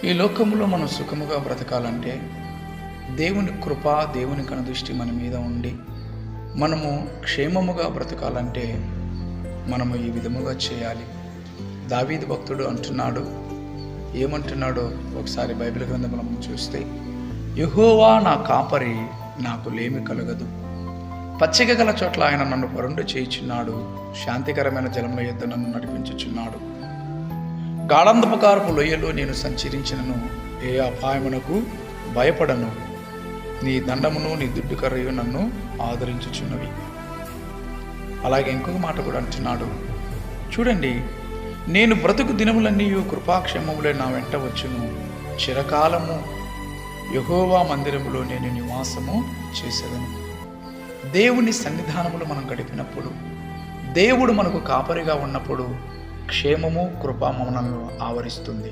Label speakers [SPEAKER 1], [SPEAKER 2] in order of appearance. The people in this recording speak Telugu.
[SPEAKER 1] ఈ లోకంలో మనం సుఖముగా బ్రతకాలంటే దేవుని కృప, దేవుని కనుదృష్టి మన మీద ఉండి మనము క్షేమముగా బ్రతకాలంటే మనము ఈ విధముగా చేయాలి. దావీదు భక్తుడు అంటున్నాడు, ఏమంటున్నాడో ఒకసారి బైబిల్ గ్రంథంలో మనం చూస్తే, యెహోవా నా కాపరి, నాకు లేమి కలగదు. పచ్చిక గల చోట్ల ఆయన నన్ను పరుండు చేయుచున్నాడు, శాంతికరమైన జలముల యొద్ద నన్ను నడిపించుచున్నాడు. గాఢంధకారపు లోయలో నేను సంచరించినను ఏ అపాయమునకు భయపడను. నీ దండమును నీ దుడ్డు కర్రయు నన్ను ఆదరించుచున్నవి. అలాగే ఇంకొక మాట కూడా అంటున్నాడు, చూడండి, నేను బ్రతుకు దినములన్నీ కృపాక్షేమములే నా వెంట వచ్చును. చిరకాలము యెహోవా మందిరములో నేను నివాసము చేసేదను. దేవుని సన్నిధానములో మనం గడిపినప్పుడు, దేవుడు మనకు కాపరిగా ఉన్నప్పుడు క్షేమము, కృప మనల్ని ఆవరిస్తుంది.